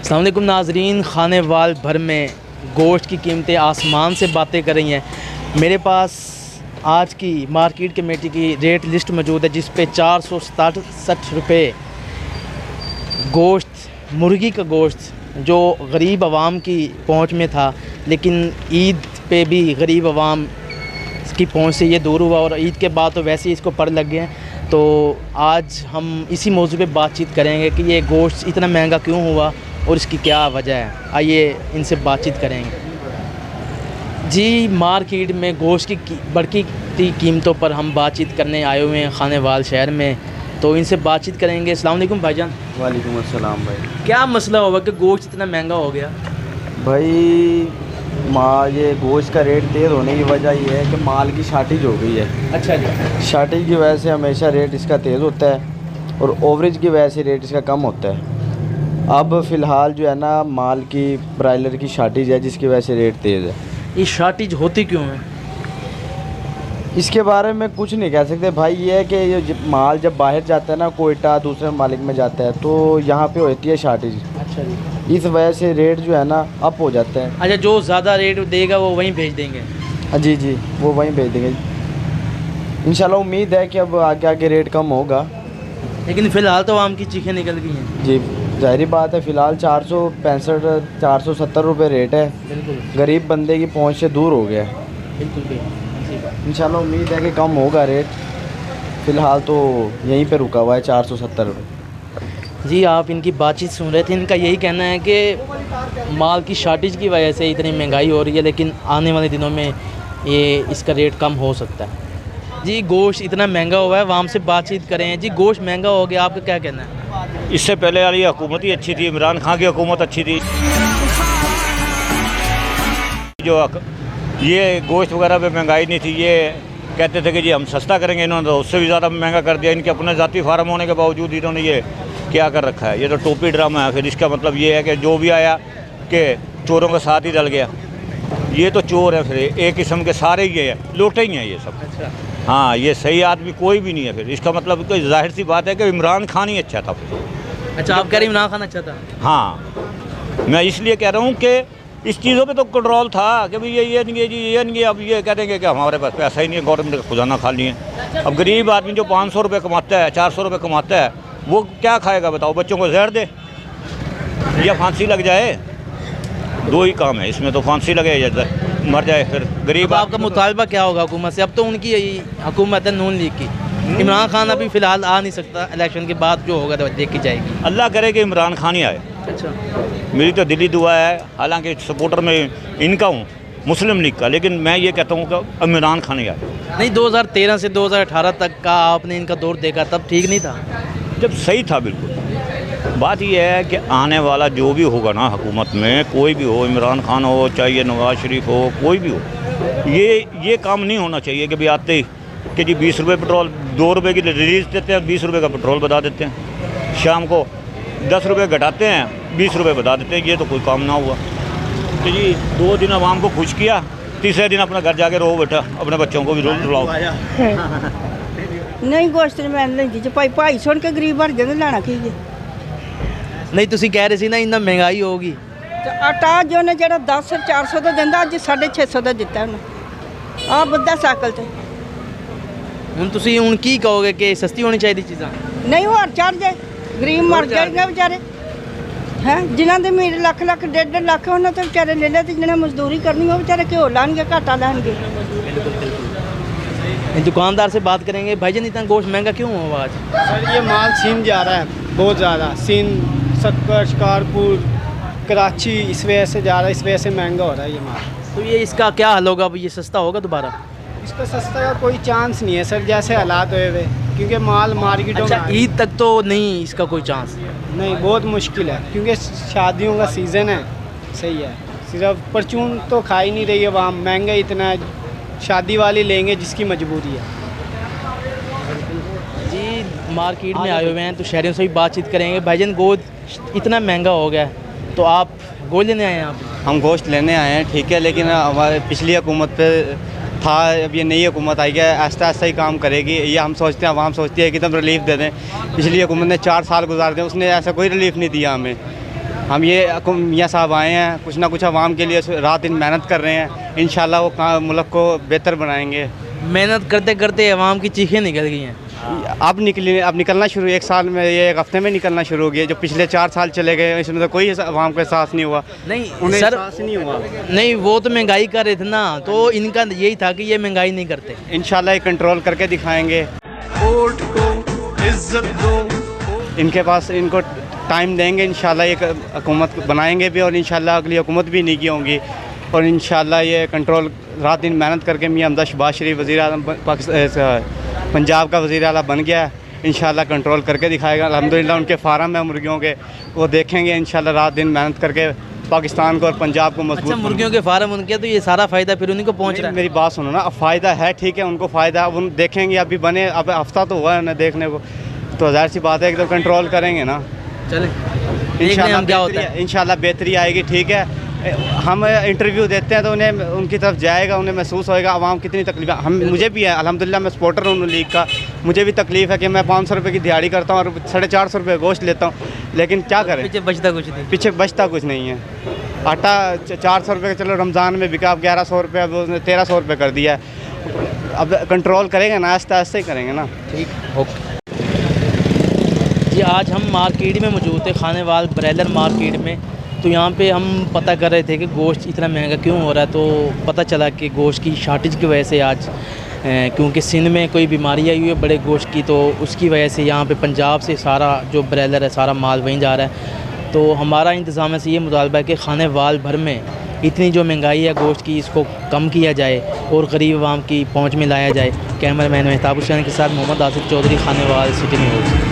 अस्सलाम वालेकुम नाज़रीन, खाने वाल भर में गोश्त की कीमतें आसमान से बातें कर रही हैं। मेरे पास आज की मार्केट कमेटी की रेट लिस्ट मौजूद है जिस पे 467 रुपये गोश्त, मुर्गी का गोश्त जो गरीब आवाम की पहुंच में था, लेकिन ईद पे भी गरीब आवाम की पहुंच से ये दूर हुआ और ईद के बाद तो वैसे ही इसको पर लग गए हैं। तो आज हम इसी मौजू पे बातचीत करेंगे कि ये गोश्त इतना महंगा क्यों हुआ और इसकी क्या वजह है। आइए इनसे बातचीत करेंगे। जी, मार्केट में गोश्त की बढ़ती कीमतों पर हम बातचीत करने आए हुए हैं खानेवाल शहर में, तो इनसे बातचीत करेंगे। अस्सलाम वालेकुम भाईजान। वालेकुम अस्सलाम भाई। क्या मसला होगा कि गोश्त इतना महंगा हो गया? भाई ये गोश्त का रेट तेज़ होने की वजह ये है कि माल की शार्टेज हो गई है। अच्छा जी। शार्टेज की वजह से हमेशा रेट इसका तेज़ होता है और ओवरेज की वजह से रेट इसका कम होता है। अब फ़िलहाल जो है ना, माल की ब्रायलर की शार्टेज है जिसकी वजह से रेट तेज़ है। ये शार्टेज होती क्यों है? इसके बारे में कुछ नहीं कह सकते भाई। ये है कि ये माल जब बाहर जाता है ना, कोयटा दूसरे मालिक में जाता है, तो यहाँ पे होती है शार्टेज। अच्छा जी। इस वजह से रेट जो है ना अप हो जाता है। अच्छा, जो ज़्यादा रेट देगा वो वहीं भेज देंगे? जी जी, वो वहीं भेज देंगे। इंशाल्लाह उम्मीद है कि अब आगे आगे रेट कम होगा, लेकिन फ़िलहाल तो आम की चीखें निकल गई हैं। जी ज़ाहिर बात है। फ़िलहाल 465 470 रुपये रेट है। बिल्कुल गरीब बंदे की पहुंच से दूर हो गया है। बिल्कुल। इंशाल्लाह उम्मीद है कि कम होगा रेट। फ़िलहाल तो यहीं पे रुका हुआ है 470 रुपये। जी, आप इनकी बातचीत सुन रहे थे। इनका यही कहना है कि माल की शार्टेज की वजह से इतनी महंगाई हो रही है, लेकिन आने वाले दिनों में ये इसका रेट कम हो सकता है। जी, गोश्त इतना महंगा हुआ है, वहाँ से बातचीत करें। जी, गोश्त महंगा हो गया, आपका क्या कहना है? इससे पहले वाली हुकूमत ही अच्छी थी, इमरान खान की हुकूमत अच्छी थी। जो ये गोश्त वगैरह पे महंगाई नहीं थी, ये कहते थे कि जी हम सस्ता करेंगे, इन्होंने तो उससे भी ज़्यादा महंगा कर दिया। इनके अपने ज़ाती फार्म होने के बावजूद इन्होंने ये क्या कर रखा है। ये तो टोपी ड्रामा है। फिर इसका मतलब ये है कि जो भी आया कि चोरों के साथ ही डल गया। ये तो चोर है, फिर एक किस्म के सारे ही है, लोटे ही हैं ये सब। अच्छा। हाँ, ये सही आदमी कोई भी नहीं है। फिर इसका मतलब कोई जाहिर सी बात है कि इमरान खान ही अच्छा था। अच्छा, आप कह रहे इमरान खान अच्छा था? हाँ, मैं इसलिए कह रहा हूँ कि इस चीज़ों पे तो कंट्रोल था कि भाई ये नहीं है जी, ये नहीं है। अब ये कह देंगे कि हमारे पास पैसा ही नहीं है, गवर्नमेंट का खुजाना खाली है। अब गरीब आदमी जो 500 रुपये कमाता है, 400 रुपये कमाता है, वो क्या खाएगा बताओ? बच्चों को जहर दे या फांसी लग जाए? दो ही काम है इसमें, तो फांसी लगे या मर जाए। फिर गरीब। आपका मुतालबा क्या होगा हुकूमत से? अब तो उनकी हुकूमत है नून लीग की। इमरान खान अभी फ़िलहाल आ नहीं सकता, इलेक्शन के बाद जो होगा तो देखी जाएगी। अल्लाह करे कि इमरान खान ही आए। अच्छा। मेरी तो दिली दुआ है, हालांकि सपोर्टर में इनका हूँ, मुस्लिम लीग का, लेकिन मैं ये कहता हूँ कि इमरान खान ही आए। नहीं, 2013 से 2018 तक का आपने इनका दौर देखा, तब ठीक नहीं था? जब सही था बिल्कुल। बात यह है कि आने वाला जो भी होगा ना हुकूमत में, कोई भी हो, इमरान खान हो चाहे ये नवाज शरीफ हो, कोई भी हो, ये काम नहीं होना चाहिए कि भाई आते ही कि जी 20 रुपये पेट्रोल, 2 रुपये की रिलीज देते हैं, 20 रुपये का पेट्रोल बता देते हैं। शाम को 10 रुपये घटाते हैं, 20 रुपये बता देते हैं। ये तो कोई काम ना हुआ। तो जी 2 दिन आवाम को खुश किया, तीसरे दिन अपना घर जाके रो बैठा, अपने बच्चों को भी रुलाओ। नहीं गोश्त मैं लेंदी जी भाई सुन के गरीब भर जाते लाना की जी। नहीं, तुसी कह रहे सी ना इन्ना महंगाई होगी। आटा जो ने जरा 10 400 का दिंदा, अज 650 का दिता उन्हें। आ बुद्धा साइकिल से ਹੁਣ ਤੁਸੀਂ ਹੁਣ ਕੀ ਕਹੋਗੇ कि सस्ती होनी चाहिए चीज़ां? नहीं हो चढ़ जाए, गरीब मर जाएंगे बेचारे हैं। जिन्होंने मीर लख लख 1.5 लाख उन्होंने तो बेचारे ले लिया, जिन्हें मजदूरी करनी हो बेचारे घ्यो लाएंगे, घाटा लाएंगे। दुकानदार से बात करेंगे। भाईजान, इतना गोश्त महंगा क्यों हुआ आज? सर ये माल सीन जा रहा है बहुत ज़्यादा, सीन सक्कर शिकारपुर कराची, इस वजह से जा रहा है, इस वजह से महंगा हो रहा है ये माल। तो ये इसका क्या हल होगा? अब ये सस्ता होगा दोबारा? इसका सस्ता का कोई चांस नहीं है सर, जैसे हालात हुए हुए, क्योंकि माल मार्केटों अच्छा, में ईद तक तो नहीं इसका कोई चांस? नहीं, बहुत मुश्किल है क्योंकि शादियों का सीज़न है। सही है, सिर्फ परचून तो खा ही नहीं रही है वहाँ, महंगा इतना है, शादी वाली लेंगे जिसकी मजबूरी है। जी, मार्केट में आए हुए हैं तो शहरियों से भी बातचीत करेंगे। भाईजान, गोश्त इतना महंगा हो गया है तो आप गोश्त लेने आए हैं? आप? हम गोश्त लेने आए हैं, ठीक है, लेकिन हमारे पिछली हुकूमत पे था, अब ये नई हुकूमत आई है, आहिस्ता आहिस्ता ही काम करेगी। ये हम सोचते हैं, आवाम सोचती है कि एकदम रिलीफ दे दें। पिछली हुकूमत ने 4 साल गुजार दें, उसने ऐसा कोई रिलीफ नहीं दिया हमें। हम ये मियाँ साहब आए हैं, कुछ ना कुछ आवाम के लिए रात दिन मेहनत कर रहे हैं। इंशाल्लाह वो मुल्क को बेहतर बनाएंगे। मेहनत करते करते अवाम की चीखें निकल गई हैं। अब निकलना शुरू, एक साल में, ये एक हफ्ते में निकलना शुरू हो गया। जो पिछले 4 साल चले गए इसमें तो कोई आवाम को एहसास नहीं हुआ। नहीं उन्हें सर, एहसास नहीं हुआ। नहीं वो तो महंगाई कर रहे थे ना, तो इनका यही था कि ये महंगाई नहीं करते। इंशाल्लाह ये कंट्रोल करके दिखाएंगे। वोट को इज्जत दो। इनके पास, इनको टाइम देंगे, इंशाल्लाह ये हुकूमत बनाएंगे भी, और इंशाल्लाह अगली हुकूमत भी नहीं की होंगी। और इंशाल्लाह ये कंट्रोल रात दिन मेहनत करके मियाँ हमजा शहबाज शरीफ वज़ीर पंजाब का वज़ीर आला बन गया है। इंशाल्लाह कंट्रोल करके दिखाएगा। अल्हम्दुलिल्लाह उनके फार्म है मुर्गियों के, वो देखेंगे इंशाल्लाह रात दिन मेहनत करके पाकिस्तान को और पंजाब को मजबूत। अच्छा, मुर्गियों के फार्म उनके, तो ये सारा फ़ायदा फिर उन्हीं को पहुँच रहा है। मेरी बात सुनो ना, अब फ़ायदा है, ठीक है, उनको फ़ायदा, अब उन देखेंगे, अभी बने, अब हफ्ता तो हुआ है उन्हें देखने को, तो ज़ाहिर सी बात है एकदम कंट्रोल करेंगे ना। चलें इंशाल्लाह क्या होता है। इंशाल्लाह बेहतरी आएगी। ठीक है, हम इंटरव्यू देते हैं तो उन्हें उनकी तरफ जाएगा, उन्हें महसूस होएगा आवाम कितनी तकलीफ है। हम, मुझे भी है, अल्हम्दुलिल्लाह मैं सपोर्टर हूँ लीग का, मुझे भी तकलीफ़ है कि मैं 500 रुपये की दिहाड़ी करता हूँ और 450 रुपये गोश्त लेता हूँ, लेकिन क्या करें, पीछे बचता कुछ नहीं। पीछे बचता कुछ नहीं है। आटा 400 रुपये का, चलो रमज़ान में बिका, अब 1100 रुपये, अब उसने 1300 रुपये कर दिया है। अब कंट्रोल करेंगे ना, आहिस्ता आहिस्ता ही करेंगे ना। ठीक, ओके जी। आज हम मार्केट में मौजूद थे, खानेवाल ब्रायलर मार्केट में। तो यहाँ पे हम पता कर रहे थे कि गोश्त इतना महंगा क्यों हो रहा है। तो पता चला कि गोश्त की शार्टेज की वजह से आज, क्योंकि सिंध में कोई बीमारी आई हुई है बड़े गोश्त की, तो उसकी वजह से यहाँ पे पंजाब से सारा जो ब्रायलर है सारा माल वहीं जा रहा है। तो हमारा इंतज़ाम से ये मुतालबा है कि खानेवाल भर में इतनी जो महंगाई है गोश्त की, इसको कम किया जाए और गरीब आवाम की पहुँच में लाया जाए। कैमरामैन मेहताब हुसैन के साथ मोहम्मद आसिफ चौधरी, खानेवाल सिटी न्यूज़।